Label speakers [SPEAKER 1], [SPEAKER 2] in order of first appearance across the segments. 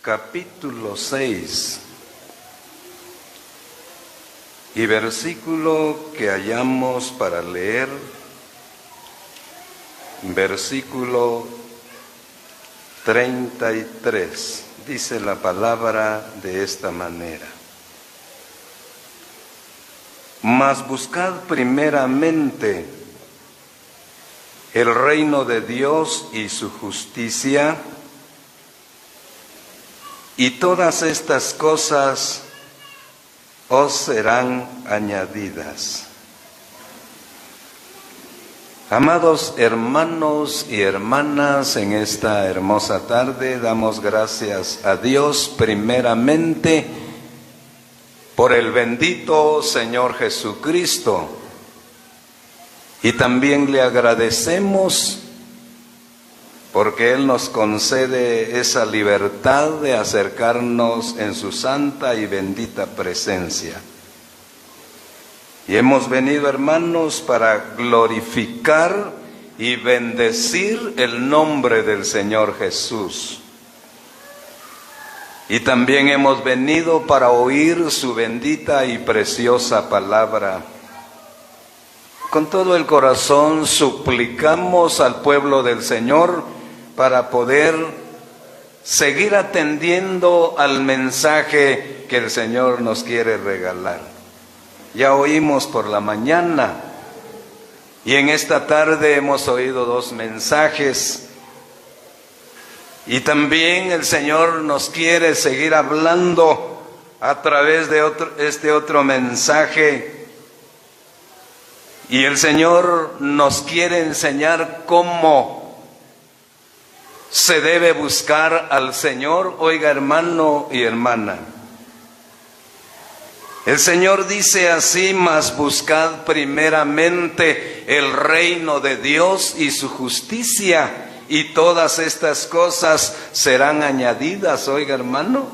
[SPEAKER 1] capítulo 6 y versículo que hallamos para leer, versículo 33, dice la palabra de esta manera: Mas buscad primeramente el reino de Dios y su justicia, y todas estas cosas os serán añadidas. Amados hermanos y hermanas, en esta hermosa tarde damos gracias a Dios primeramente por el bendito Señor Jesucristo, y también le agradecemos porque Él nos concede esa libertad de acercarnos en su santa y bendita presencia. Y hemos venido, hermanos, para glorificar y bendecir el nombre del Señor Jesús. Y también hemos venido para oír su bendita y preciosa palabra. Con todo el corazón suplicamos al pueblo del Señor para poder seguir atendiendo al mensaje que el Señor nos quiere regalar. Ya oímos por la mañana y en esta tarde hemos oído 2 mensajes, y también el Señor nos quiere seguir hablando a través de este otro mensaje, y el Señor nos quiere enseñar cómo se debe buscar al Señor. Oiga, hermano y hermana, el Señor dice así: mas buscad primeramente el reino de Dios y su justicia, y todas estas cosas serán añadidas. Oiga, hermano,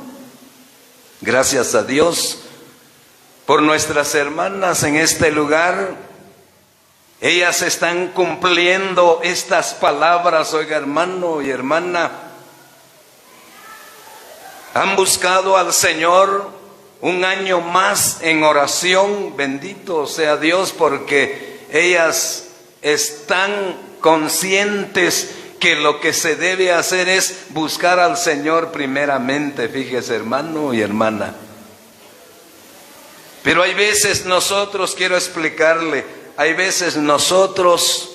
[SPEAKER 1] gracias a Dios por nuestras hermanas en este lugar. Ellas están cumpliendo estas palabras. Oiga, hermano y hermana, han buscado al Señor un año más en oración. Bendito sea Dios, porque ellas están conscientes que lo que se debe hacer es buscar al Señor primeramente. Fíjese, hermano y hermana. Pero hay veces nosotros, quiero explicarle, hay veces nosotros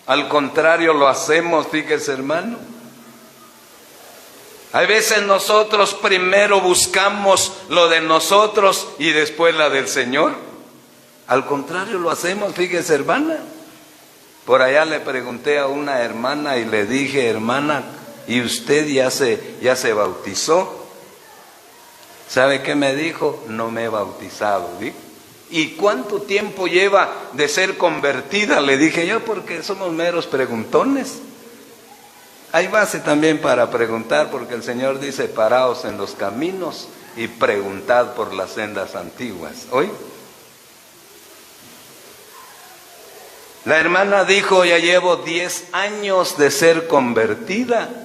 [SPEAKER 1] al contrario lo hacemos. Fíjese, hermano, hay veces nosotros primero buscamos lo de nosotros y después la del Señor. Al contrario lo hacemos. Fíjese, hermana, por allá le pregunté a una hermana y le dije: hermana, ¿y usted ya se bautizó? ¿Sabe qué me dijo? No me he bautizado. ¿Sí? ¿Y cuánto tiempo lleva de ser convertida? Le dije yo, porque somos meros preguntones. Hay base también para preguntar, porque el Señor dice: paraos en los caminos y preguntad por las sendas antiguas. ¿Hoy? La hermana dijo: ya llevo 10 años de ser convertida.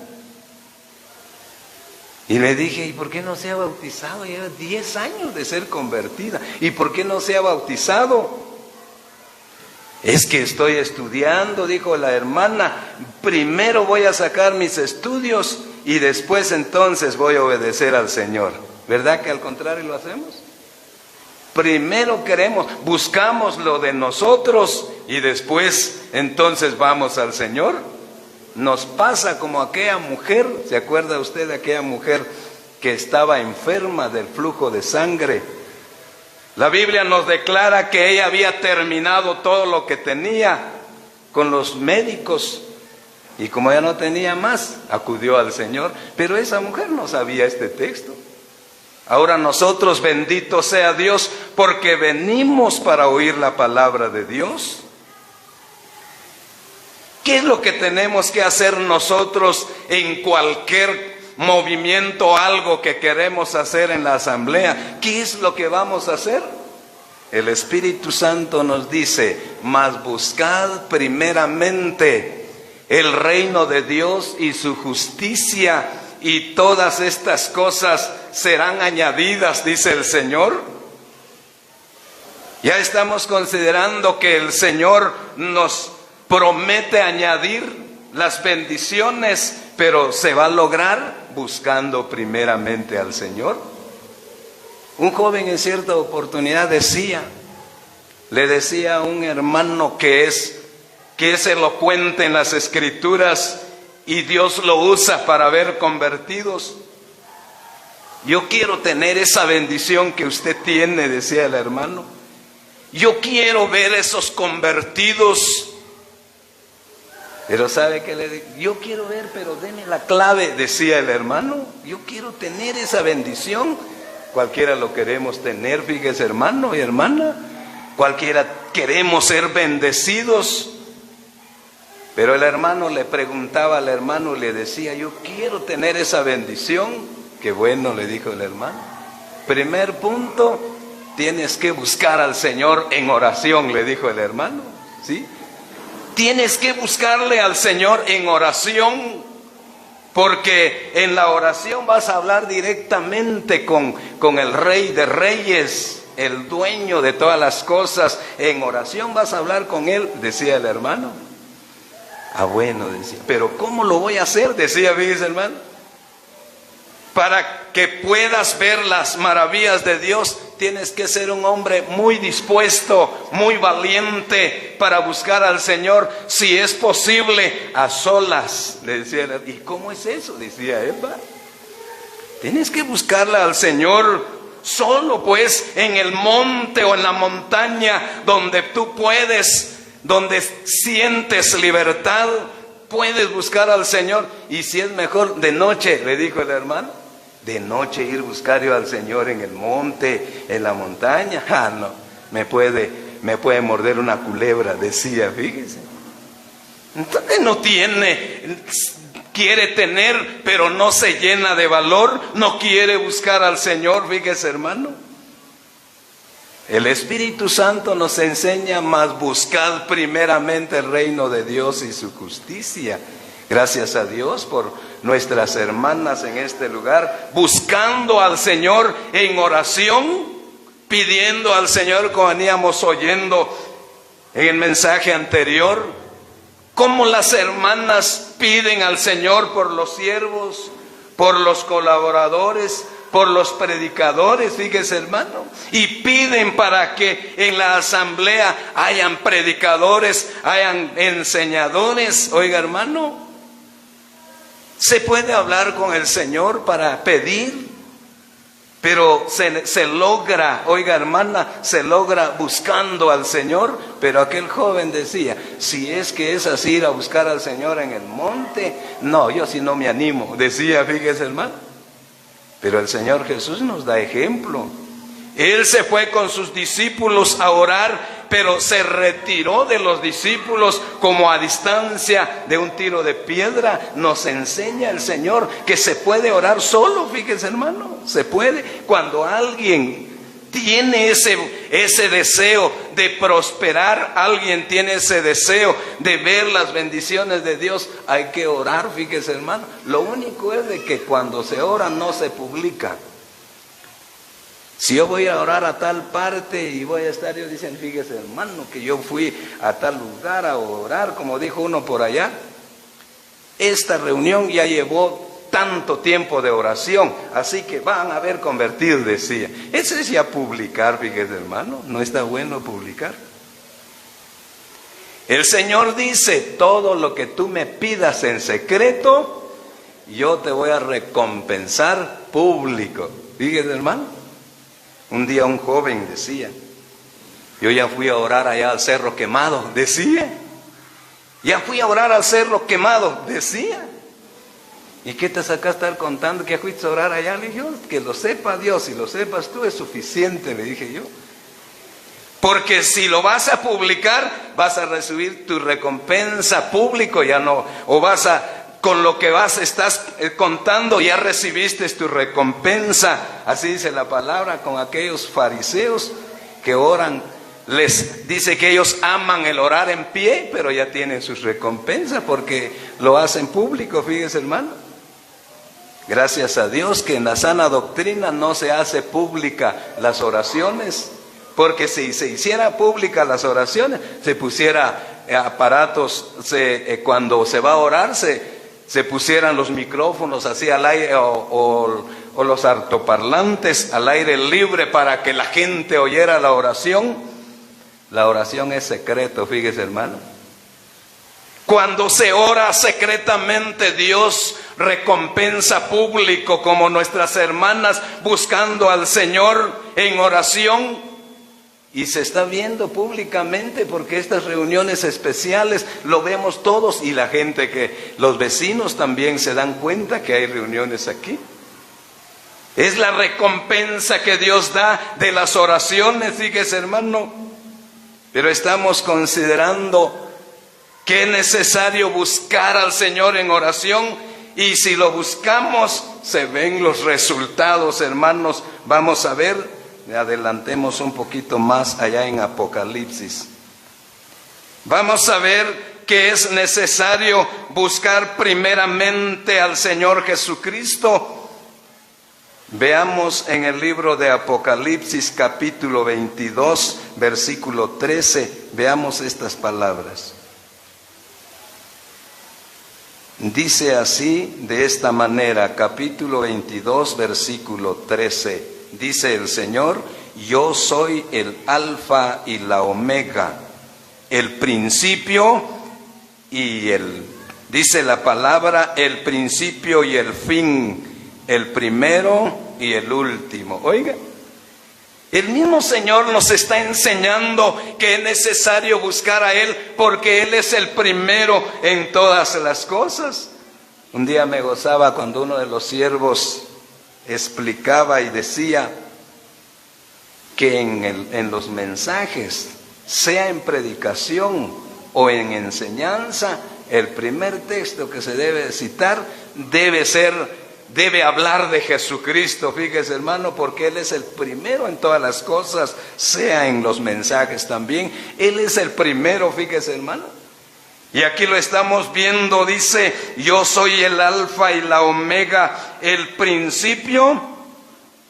[SPEAKER 1] Y le dije: ¿y por qué no se ha bautizado? Lleva 10 años de ser convertida. ¿Y por qué no se ha bautizado? Es que estoy estudiando, dijo la hermana. Primero voy a sacar mis estudios y después entonces voy a obedecer al Señor. ¿Verdad que al contrario lo hacemos? Primero buscamos lo de nosotros y después entonces vamos al Señor. Nos pasa como aquella mujer. ¿Se acuerda usted de aquella mujer que estaba enferma del flujo de sangre? La Biblia nos declara que ella había terminado todo lo que tenía con los médicos, y como ya no tenía más, acudió al Señor. Pero esa mujer no sabía este texto. Ahora nosotros, bendito sea Dios, porque venimos para oír la palabra de Dios. ¿Qué es lo que tenemos que hacer nosotros en cualquier movimiento, algo que queremos hacer en la asamblea? ¿Qué es lo que vamos a hacer? El Espíritu Santo nos dice: mas buscad primeramente el reino de Dios y su justicia, y todas estas cosas serán añadidas, dice el Señor. Ya estamos considerando que el Señor nos promete añadir las bendiciones, pero se va a lograr buscando primeramente al Señor. Un joven en cierta oportunidad le decía a un hermano que es elocuente en las Escrituras y Dios lo usa para ver convertidos: yo quiero tener esa bendición que usted tiene, decía el hermano. Yo quiero ver esos convertidos. Pero ¿sabe qué le digo? Yo quiero ver, pero deme la clave, decía el hermano. Yo quiero tener esa bendición. Cualquiera lo queremos tener, fíjese, hermano y hermana. Cualquiera queremos ser bendecidos. Pero el hermano le preguntaba al hermano, le decía: yo quiero tener esa bendición. Qué bueno, le dijo el hermano. Primer punto, tienes que buscar al Señor en oración, le dijo el hermano. ¿Sí? Tienes que buscarle al Señor en oración, porque en la oración vas a hablar directamente con el Rey de Reyes, el dueño de todas las cosas. En oración vas a hablar con Él, decía el hermano. Ah, bueno, decía. Pero ¿cómo lo voy a hacer? Decía, fíjese, hermano. Para que puedas ver las maravillas de Dios, tienes que ser un hombre muy dispuesto, muy valiente para buscar al Señor, si es posible, a solas. Le decía, ¿y cómo es eso? Decía Eva. Tienes que buscarle al Señor solo, pues, en el monte o en la montaña, donde tú puedes, donde sientes libertad, puedes buscar al Señor. Y si es mejor de noche, le dijo el hermano, de noche ir a buscar yo al Señor en el monte, en la montaña. Ah, no, me puede morder una culebra, decía, fíjese. Entonces quiere tener, pero no se llena de valor, no quiere buscar al Señor, fíjese, hermano. El Espíritu Santo nos enseña: más buscad primeramente el reino de Dios y su justicia. Gracias a Dios por nuestras hermanas en este lugar, buscando al Señor en oración, pidiendo al Señor, como veníamos oyendo en el mensaje anterior, cómo las hermanas piden al Señor por los siervos, por los colaboradores, por los predicadores, fíjese, hermano, y piden para que en la asamblea hayan predicadores, hayan enseñadores. Oiga, hermano, se puede hablar con el Señor para pedir, pero se logra, oiga, hermana, se logra buscando al Señor. Pero aquel joven decía: si es que es así, ir a buscar al Señor en el monte, no, yo sí no me animo, decía, fíjese, hermano. Pero el Señor Jesús nos da ejemplo. Él se fue con sus discípulos a orar, pero se retiró de los discípulos como a distancia de un tiro de piedra. Nos enseña el Señor que se puede orar solo, fíjense, hermano, se puede. Cuando alguien tiene ese deseo de prosperar, alguien tiene ese deseo de ver las bendiciones de Dios, hay que orar, fíjese, hermano. Lo único es de que cuando se ora no se publica. Si yo voy a orar a tal parte y voy a estar, ellos dicen: fíjese, hermano, que yo fui a tal lugar a orar, como dijo uno por allá, esta reunión ya llevó tanto tiempo de oración, así que van a haber convertidos, decía. Eso es ya publicar, fíjese, hermano, no está bueno publicar. El Señor dice: todo lo que tú me pidas en secreto, yo te voy a recompensar público. Fíjese, hermano. Un día un joven decía: yo ya fui a orar allá al Cerro Quemado, decía. Ya fui a orar al Cerro Quemado, decía. ¿Y qué te sacaste a estar contando que fuiste a orar allá? Le dije yo: que lo sepa Dios y lo sepas tú es suficiente, le dije yo. Porque si lo vas a publicar, vas a recibir tu recompensa público, ya no, o vas a... Con lo que estás contando, ya recibiste tu recompensa. Así dice la palabra con aquellos fariseos que oran. Les dice que ellos aman el orar en pie, pero ya tienen sus recompensas porque lo hacen público, fíjese, hermano. Gracias a Dios que en la sana doctrina no se hace pública las oraciones, porque si se hiciera pública las oraciones, se pusiera aparatos, cuando se va a orar, se pusieran los micrófonos así al aire o los altoparlantes al aire libre para que la gente oyera la oración. La oración es secreto, fíjese, hermano. Cuando se ora secretamente, Dios recompensa público, como nuestras hermanas buscando al Señor en oración. Y se está viendo públicamente, porque estas reuniones especiales lo vemos todos, y la gente, los vecinos también se dan cuenta que hay reuniones aquí. Es la recompensa que Dios da de las oraciones, fíjese, hermano. Pero estamos considerando que es necesario buscar al Señor en oración, y si lo buscamos, se ven los resultados, hermanos. Vamos a ver, adelantemos un poquito más allá en Apocalipsis. Vamos a ver que es necesario buscar primeramente al Señor Jesucristo. Veamos en el libro de Apocalipsis, capítulo 22, versículo 13, veamos estas palabras. Dice así, de esta manera, capítulo 22, versículo 13, dice el Señor: yo soy el alfa y la omega, el principio y dice la palabra, el principio y el fin, el primero y el último. Oiga, el mismo Señor nos está enseñando que es necesario buscar a Él, porque Él es el primero en todas las cosas. Un día me gozaba cuando uno de los siervos explicaba y decía que en los mensajes, sea en predicación o en enseñanza, el primer texto que se debe citar debe hablar de Jesucristo, fíjese, hermano, porque Él es el primero en todas las cosas, sea en los mensajes también. Él es el primero, fíjese, hermano. Y aquí lo estamos viendo, dice: yo soy el alfa y la omega, el principio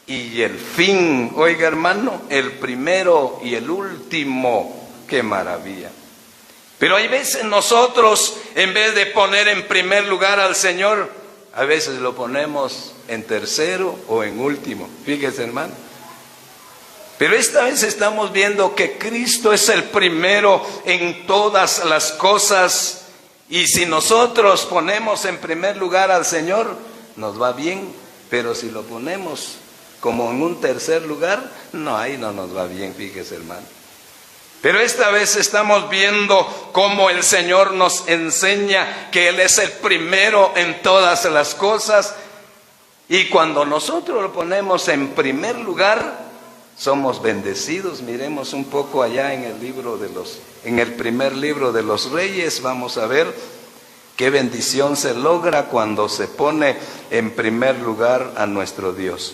[SPEAKER 1] y el fin. Oiga, hermano, el primero y el último. ¡Qué maravilla! Pero hay veces nosotros, en vez de poner en primer lugar al Señor, a veces lo ponemos en tercero o en último. Fíjese, hermano. Pero esta vez estamos viendo que Cristo es el primero en todas las cosas. Y si nosotros ponemos en primer lugar al Señor, nos va bien. Pero si lo ponemos como en un tercer lugar, no, ahí no nos va bien, fíjese, hermano. Pero esta vez estamos viendo cómo el Señor nos enseña que Él es el primero en todas las cosas. Y cuando nosotros lo ponemos en primer lugar, somos bendecidos. Miremos un poco allá en el primer libro de los Reyes. Vamos a ver qué bendición se logra cuando se pone en primer lugar a nuestro Dios.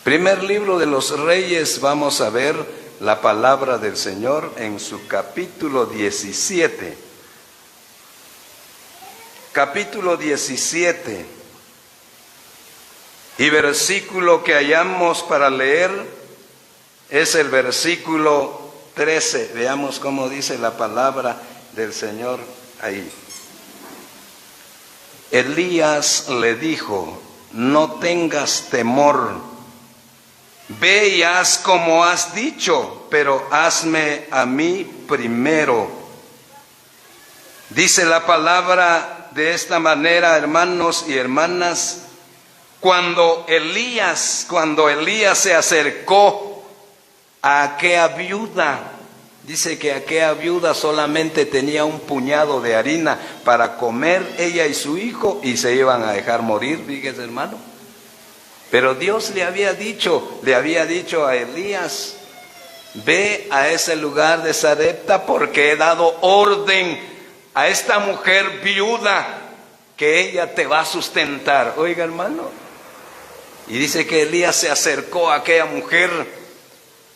[SPEAKER 1] Primer libro de los Reyes, vamos a ver la palabra del Señor en su capítulo 17. Capítulo 17. Y versículo que hallamos para leer es el versículo 13. Veamos cómo dice la palabra del Señor ahí. Elías le dijo: no tengas temor. Ve y haz como has dicho, pero hazme a mí primero. Dice la palabra de esta manera, hermanos y hermanas: cuando Elías se acercó a aquella viuda, dice que aquella viuda solamente tenía un puñado de harina para comer ella y su hijo, y se iban a dejar morir, fíjese, hermano. Pero Dios le había dicho a Elías: ve a ese lugar de Sarepta, porque he dado orden a esta mujer viuda que ella te va a sustentar. Oiga, hermano. Y dice que Elías se acercó a aquella mujer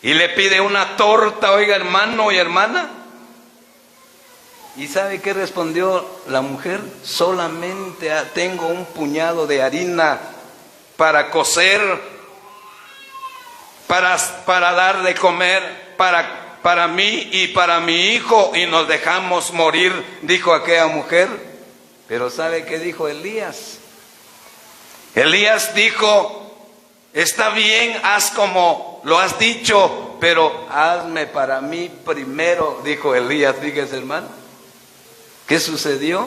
[SPEAKER 1] y le pide una torta. Oiga, hermano y hermana. ¿Y sabe qué respondió la mujer? Solamente tengo un puñado de harina para cocer, para dar de comer, para mí y para mi hijo, y nos dejamos morir, dijo aquella mujer. Pero ¿sabe qué dijo Elías? Elías dijo: está bien, haz como lo has dicho, pero hazme para mí primero, dijo Elías. Fíjese, hermano, ¿qué sucedió?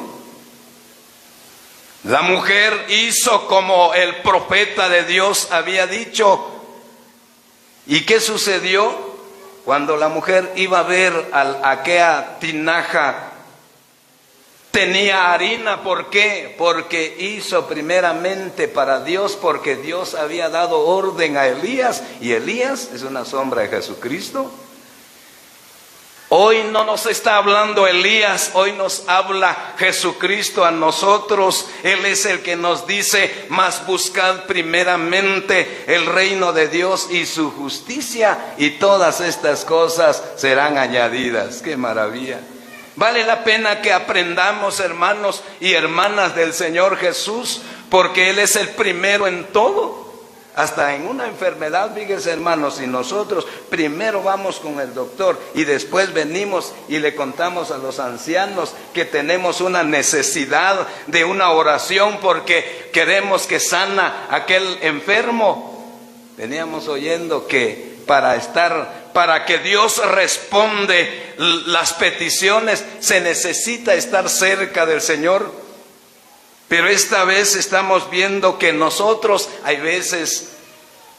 [SPEAKER 1] La mujer hizo como el profeta de Dios había dicho. ¿Y qué sucedió? Cuando la mujer iba a ver aquella tinaja, tenía harina. ¿Por qué? Porque hizo primeramente para Dios, porque Dios había dado orden a Elías, y Elías es una sombra de Jesucristo. Hoy no nos está hablando Elías, hoy nos habla Jesucristo a nosotros. Él es el que nos dice: mas buscad primeramente el reino de Dios y su justicia, y todas estas cosas serán añadidas. ¡Qué maravilla! Vale la pena que aprendamos, hermanos y hermanas del Señor Jesús, porque Él es el primero en todo. Hasta en una enfermedad, fíjense, hermanos, si nosotros primero vamos con el doctor y después venimos y le contamos a los ancianos que tenemos una necesidad de una oración porque queremos que sana aquel enfermo, veníamos oyendo que para que Dios responde las peticiones se necesita estar cerca del Señor. Pero esta vez estamos viendo que nosotros hay veces,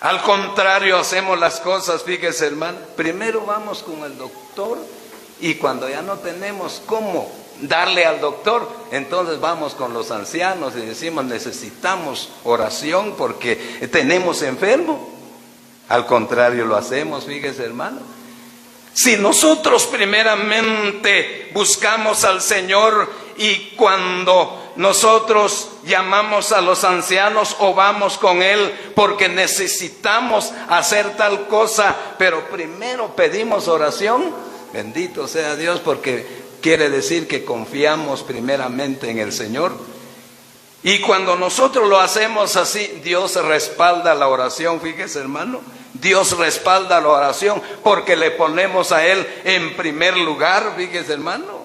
[SPEAKER 1] al contrario, hacemos las cosas. Fíjese, hermano, primero vamos con el doctor, y cuando ya no tenemos cómo darle al doctor, entonces vamos con los ancianos y decimos: necesitamos oración porque tenemos enfermo. Al contrario lo hacemos, fíjese, hermano. Si nosotros primeramente buscamos al Señor, y cuando nosotros llamamos a los ancianos o vamos con Él porque necesitamos hacer tal cosa, pero primero pedimos oración, bendito sea Dios, porque quiere decir que confiamos primeramente en el Señor. Y cuando nosotros lo hacemos así, Dios respalda la oración. Fíjese, hermano, Dios respalda la oración porque le ponemos a Él en primer lugar. Fíjese, hermano.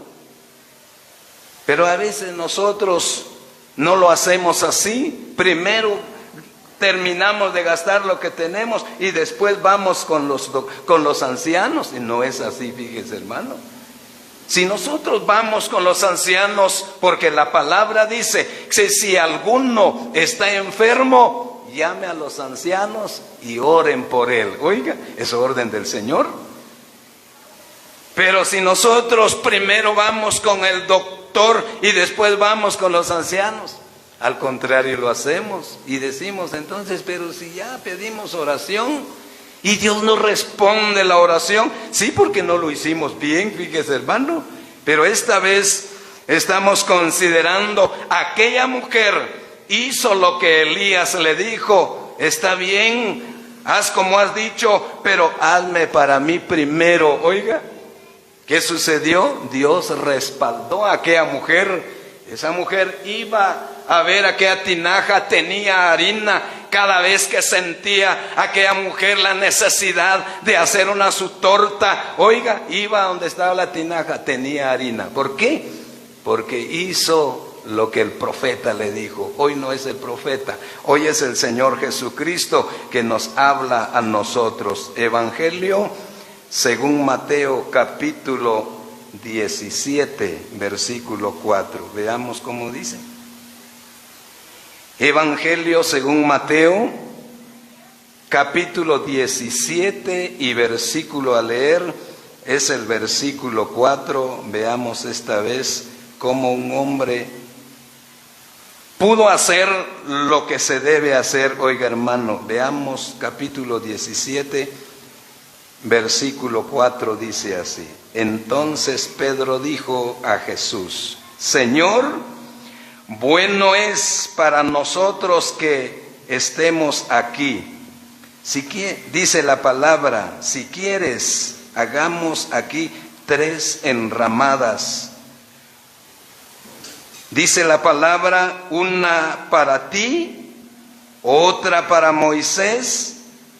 [SPEAKER 1] Pero a veces nosotros no lo hacemos así. Primero terminamos de gastar lo que tenemos y después vamos con los ancianos. Y no es así, fíjese, hermano. Si nosotros vamos con los ancianos, porque la palabra dice que si alguno está enfermo, llame a los ancianos y oren por él. Oiga, es orden del Señor. Pero si nosotros primero vamos con el doctor y después vamos con los ancianos, al contrario lo hacemos y decimos entonces: pero si ya pedimos oración y Dios no responde la oración, sí, porque no lo hicimos bien, fíjese, hermano. Pero esta vez estamos considerando, aquella mujer hizo lo que Elías le dijo: está bien, haz como has dicho, pero hazme para mí primero. Oiga, ¿qué sucedió? Dios respaldó a aquella mujer. Esa mujer iba a ver aquella tinaja, tenía harina. Cada vez que sentía aquella mujer la necesidad de hacer su torta, oiga, iba a donde estaba la tinaja, tenía harina. ¿Por qué? Porque hizo lo que el profeta le dijo. Hoy no es el profeta, hoy es el Señor Jesucristo que nos habla a nosotros. Evangelio según Mateo, capítulo 17, versículo 4. Veamos cómo dice. Evangelio según Mateo, capítulo 17 y versículo a leer es el versículo 4. Veamos esta vez cómo un hombre pudo hacer lo que se debe hacer. Oiga, hermano, veamos capítulo 17, versículo 4, dice así. Entonces Pedro dijo a Jesús: Señor, bueno es para nosotros que estemos aquí. Dice la palabra, si quieres, hagamos aquí 3 enramadas, Dice la palabra, una para ti, otra para Moisés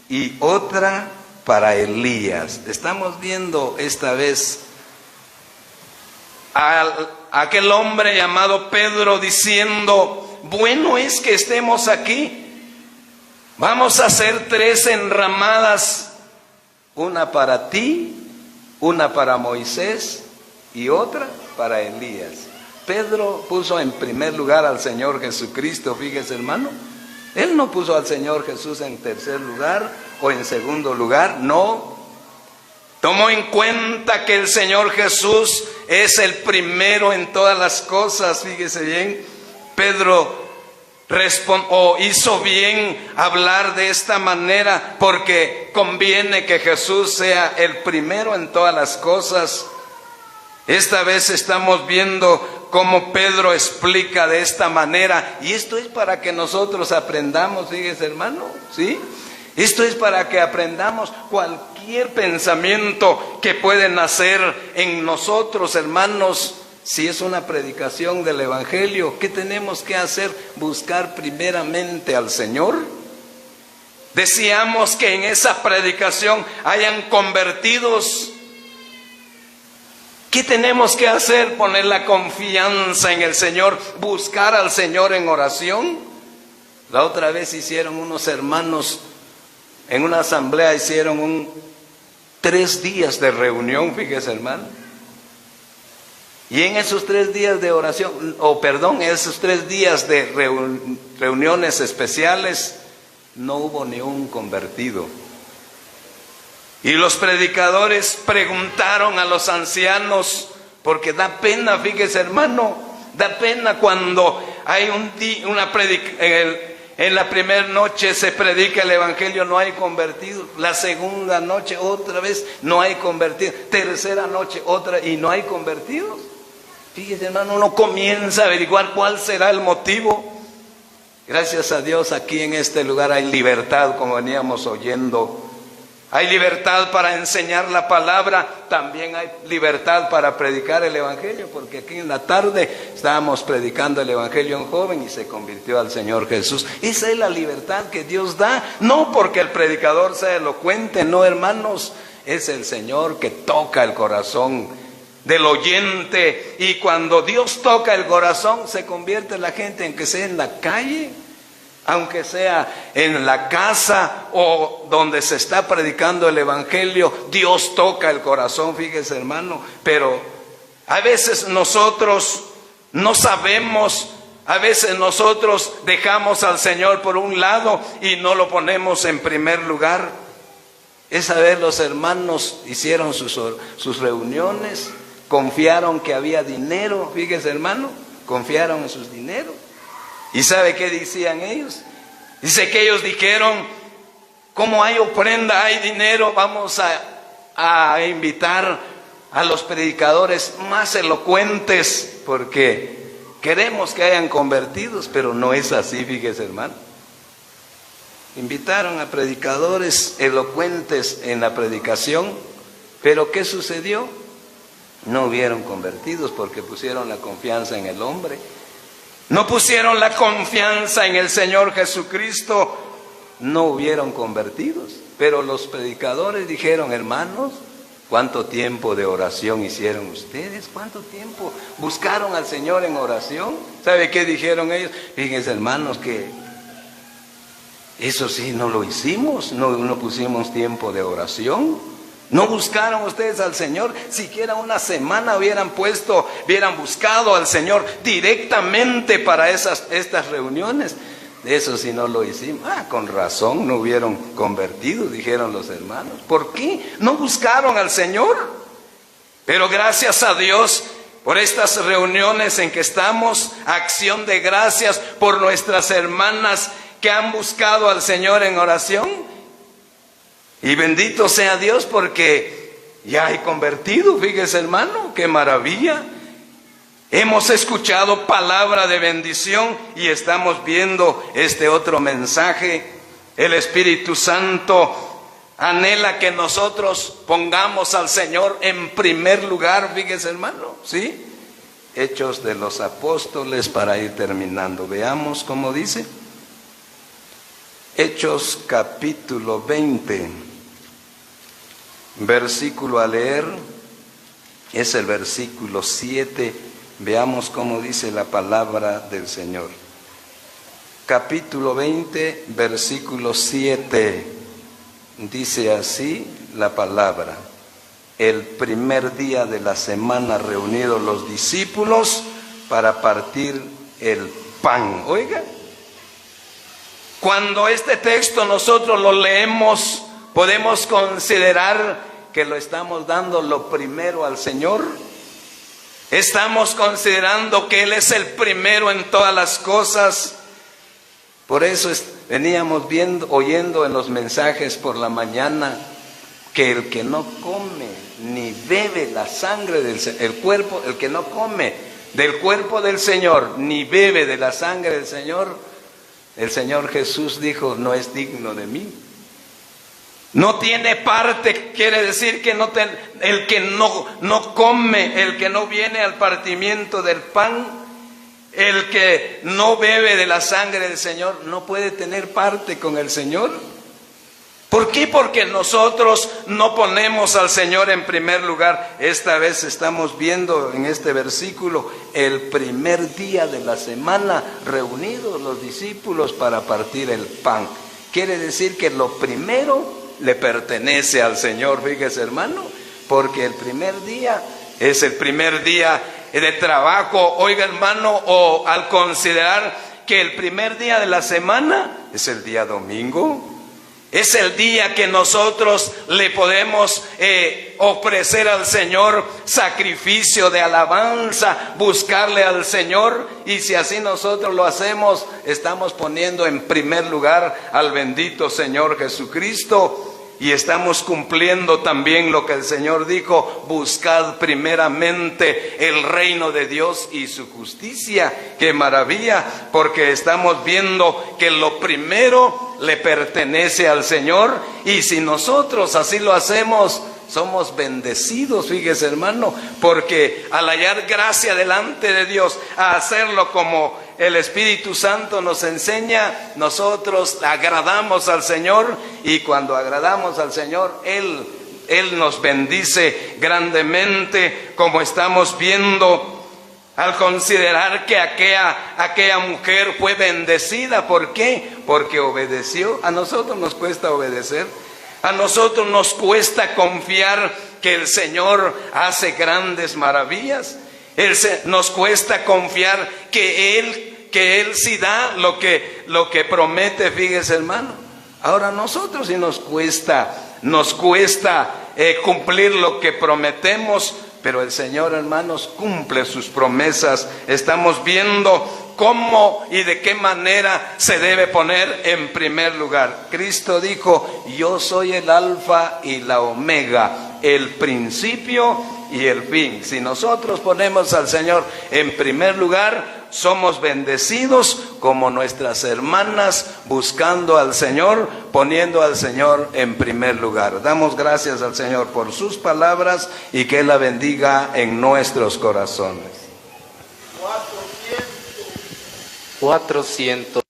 [SPEAKER 1] y otra para Elías. Estamos viendo esta vez a aquel hombre llamado Pedro diciendo, bueno es que estemos aquí. Vamos a hacer 3 enramadas, una para ti, una para Moisés y otra para Elías. Pedro puso en primer lugar al Señor Jesucristo, fíjese hermano. Él no puso al Señor Jesús en tercer lugar o en segundo lugar, no. Tomó en cuenta que el Señor Jesús es el primero en todas las cosas, fíjese bien. Pedro hizo bien hablar de esta manera porque conviene que Jesús sea el primero en todas las cosas. Esta vez estamos viendo cómo Pedro explica de esta manera, y esto es para que nosotros aprendamos, fíjese hermano, ¿sí? Esto es para que aprendamos cualquier pensamiento que puede nacer en nosotros, hermanos. Si es una predicación del Evangelio, ¿qué tenemos que hacer? Buscar primeramente al Señor. Deseamos que en esa predicación hayan convertidos. ¿Qué tenemos que hacer? Poner la confianza en el Señor, buscar al Señor en oración. La otra vez hicieron unos hermanos, en una asamblea hicieron 3 días de reunión, fíjese hermano. Y en esos 3 días de oración, esos 3 días de reuniones especiales, no hubo ni un convertido. Y los predicadores preguntaron a los ancianos, porque da pena, fíjese hermano, da pena cuando hay en la primera noche se predica el Evangelio, no hay convertidos. La segunda noche otra vez no hay convertidos. Tercera noche otra y no hay convertidos. Fíjese hermano, uno comienza a averiguar cuál será el motivo. Gracias a Dios aquí en este lugar hay libertad, como veníamos oyendo. Hay libertad para enseñar la palabra, también hay libertad para predicar el Evangelio, porque aquí en la tarde estábamos predicando el Evangelio a un joven y se convirtió al Señor Jesús. Esa es la libertad que Dios da, no porque el predicador sea elocuente, no hermanos, es el Señor que toca el corazón del oyente, y cuando Dios toca el corazón se convierte la gente, aunque sea en la calle, aunque sea en la casa o donde se está predicando el Evangelio, Dios toca el corazón, fíjese hermano. Pero a veces nosotros no sabemos, a veces nosotros dejamos al Señor por un lado y no lo ponemos en primer lugar. Esa vez los hermanos hicieron sus reuniones, confiaron que había dinero, fíjese hermano, confiaron en sus dineros. ¿Y sabe qué decían ellos? Dice que ellos dijeron, como hay ofrenda, hay dinero, vamos a invitar a los predicadores más elocuentes, porque queremos que hayan convertidos, pero no es así, fíjese hermano. Invitaron a predicadores elocuentes en la predicación, pero ¿qué sucedió? No hubieron convertidos porque pusieron la confianza en el hombre. No pusieron la confianza en el Señor Jesucristo, no hubieron convertidos. Pero los predicadores dijeron, hermanos, ¿cuánto tiempo de oración hicieron ustedes? ¿Cuánto tiempo buscaron al Señor en oración? ¿Sabe qué dijeron ellos? Fíjense hermanos que eso sí no lo hicimos, no pusimos tiempo de oración. ¿No buscaron ustedes al Señor? Siquiera una semana hubieran buscado al Señor directamente para estas reuniones. Eso sí no lo hicimos. Con razón no hubieron convertido, dijeron los hermanos. ¿Por qué? No buscaron al Señor. Pero gracias a Dios por estas reuniones en que estamos, acción de gracias por nuestras hermanas que han buscado al Señor en oración. Y bendito sea Dios porque ya hay convertido, fíjese hermano, qué maravilla. Hemos escuchado palabra de bendición y estamos viendo este otro mensaje. El Espíritu Santo anhela que nosotros pongamos al Señor en primer lugar, fíjese hermano, ¿sí? Hechos de los Apóstoles para ir terminando. Veamos cómo dice. Hechos capítulo 20, versículo a leer, es el versículo 7. Veamos cómo dice la palabra del Señor. Capítulo 20, versículo 7. Dice así la palabra: el primer día de la semana reunidos los discípulos para partir el pan. Oiga, cuando este texto nosotros lo leemos, podemos considerar que lo estamos dando lo primero al Señor. Estamos considerando que Él es el primero en todas las cosas. Por eso veníamos oyendo en los mensajes por la mañana que el que no come ni bebe la sangre del cuerpo, el que no come del cuerpo del Señor ni bebe de la sangre del Señor, el Señor Jesús dijo, no es digno de mí. No tiene parte, quiere decir que el que no come, el que no viene al partimiento del pan, el que no bebe de la sangre del Señor, no puede tener parte con el Señor. ¿Por qué? Porque nosotros no ponemos al Señor en primer lugar. Esta vez estamos viendo en este versículo el primer día de la semana reunidos los discípulos para partir el pan. Quiere decir que lo primero le pertenece al Señor, fíjese hermano, porque el primer día es el primer día de trabajo. Oiga hermano, o al considerar que el primer día de la semana es el día domingo, es el día que nosotros le podemos ofrecer al Señor sacrificio de alabanza, buscarle al Señor, y si así nosotros lo hacemos, estamos poniendo en primer lugar al bendito Señor Jesucristo. Y estamos cumpliendo también lo que el Señor dijo: buscad primeramente el reino de Dios y su justicia. ¡Qué maravilla! Porque estamos viendo que lo primero le pertenece al Señor, y si nosotros así lo hacemos, somos bendecidos, fíjese hermano, porque al hallar gracia delante de Dios, a hacerlo como el Espíritu Santo nos enseña, nosotros agradamos al Señor, y cuando agradamos al Señor, Él nos bendice grandemente, como estamos viendo al considerar que aquella mujer fue bendecida. ¿Por qué? Porque obedeció. A nosotros nos cuesta obedecer. A nosotros nos cuesta confiar que el Señor hace grandes maravillas. Nos cuesta confiar que Él sí da lo que promete, fíjese hermano. Ahora nosotros sí nos cuesta cumplir lo que prometemos, pero el Señor, hermanos, cumple sus promesas. Estamos viendo cómo y de qué manera se debe poner en primer lugar. Cristo dijo: yo soy el alfa y la omega, el principio y el fin. Si nosotros ponemos al Señor en primer lugar, somos bendecidos como nuestras hermanas, buscando al Señor, poniendo al Señor en primer lugar. Damos gracias al Señor por sus palabras, y que Él la bendiga en nuestros corazones. 400.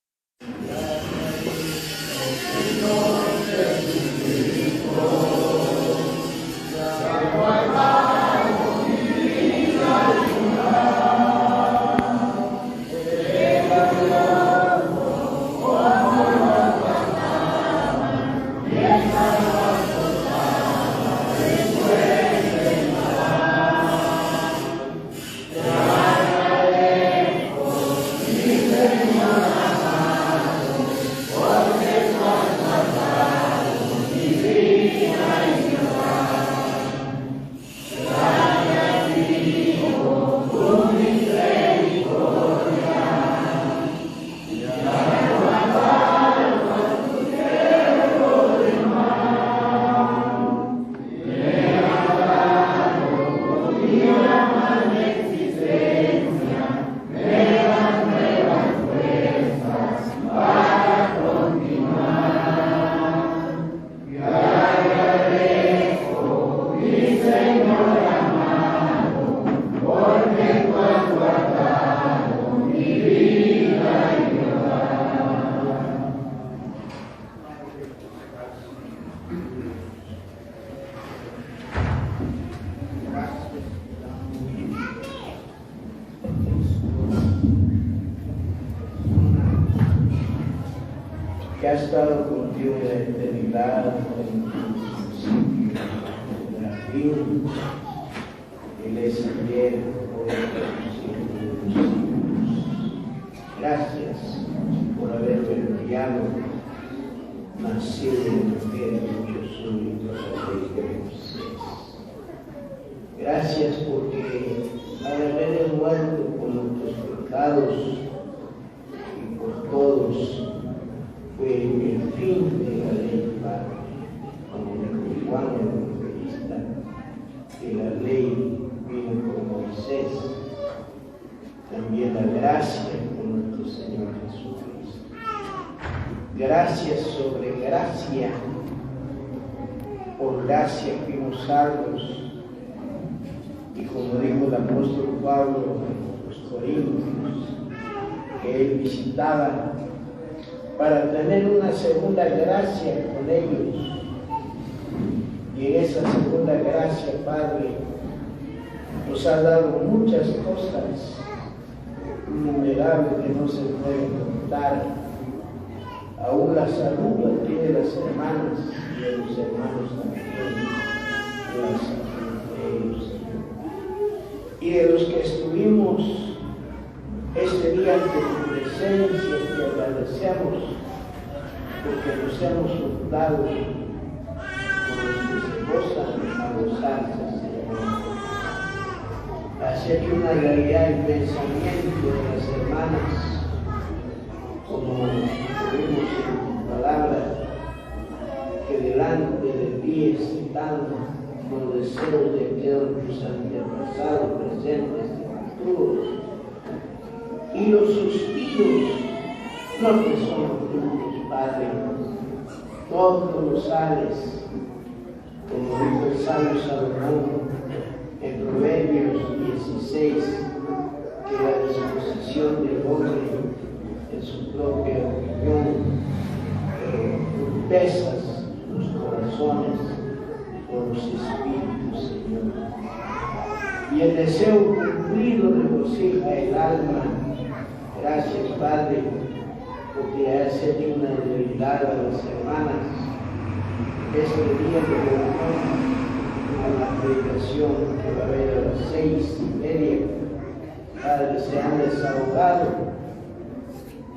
[SPEAKER 2] que ha estado contigo en la eternidad, en el principio, en el fin. Él es ayer, hoy y siempre. Gracias por haberme enviado, nacido en mujer, yo soy la ley de Moisés. Gracias porque al haber muerto por nuestros pecados y por todos, fue el fin de la ley, Padre, como dijo Juan el Evangelista, que la ley vino por Moisés, también la gracia por nuestro Señor Jesucristo. Gracias sobre gracia, por gracia fuimos salvos. Y como dijo el apóstol Pablo a los Corintios, que él visitaba para tener una segunda gracia con ellos. Y en esa segunda gracia, Padre, nos ha dado muchas cosas, innumerables que no se pueden contar. Aún la salud aquí de las hermanas y de los hermanos también, de la salud de ellos. Y de los que estuvimos este día ante tu presencia, te agradecemos porque nos hemos juntado con los que se gozan a gozarse, Señor. Hacer que una realidad el pensamiento de las hermanas, como vimos en tu palabra, que delante de ti están los deseos de que tus antepasados, presentes y futuros, y los suspiros, no que son tuyos, Padre, todos los sales, como dijo el sabio Salomón en Proverbios 16, que la disposición del hombre en su propia opinión pesas los corazones con los espíritus, Señor. Y el deseo cumplido regocija el alma. Gracias, Padre, porque has hecho una realidad a las hermanas. Este día de reunión a la predicación que va a haber a las 6:30, Padre, se han desahogado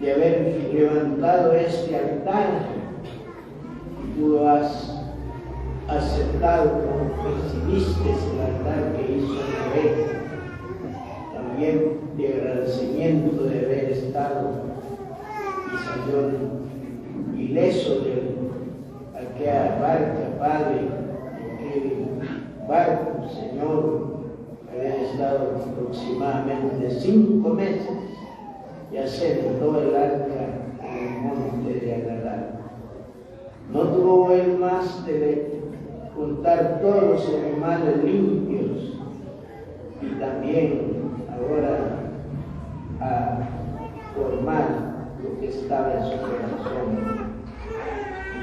[SPEAKER 2] de haber levantado este altar y tú lo has aceptado como recibiste el altar que hizo Noé. También de agradecimiento de haber estado y salió ileso de aquella barca, Padre, aquel barco, Señor, haber estado aproximadamente 5 meses y asentó el arca en el monte de Ararat. No tuvo él más de juntar todos los animales limpios y también ahora a formar lo que estaba en su corazón.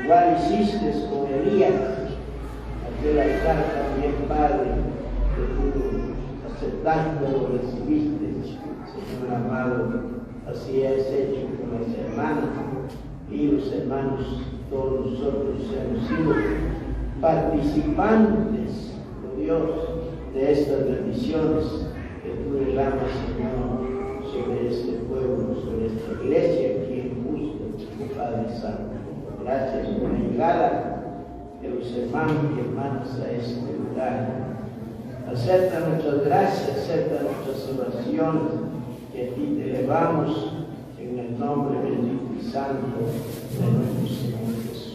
[SPEAKER 2] Igual hiciste con Elías, aquel altar también, Padre, que tú aceptando lo recibiste, Señor amado, así has hecho con las hermanas y los hermanos. Todos nosotros hemos sido participantes, oh Dios, de estas bendiciones que tú derramas, Señor, sobre este pueblo, sobre esta iglesia aquí en Justo, Padre Santo. Gracias por la llegada de los hermanos y hermanas a este lugar. Acepta nuestras gracias, acepta nuestras oraciones, que a ti te elevamos en el nombre bendito y santo de nuestro Señor Jesús.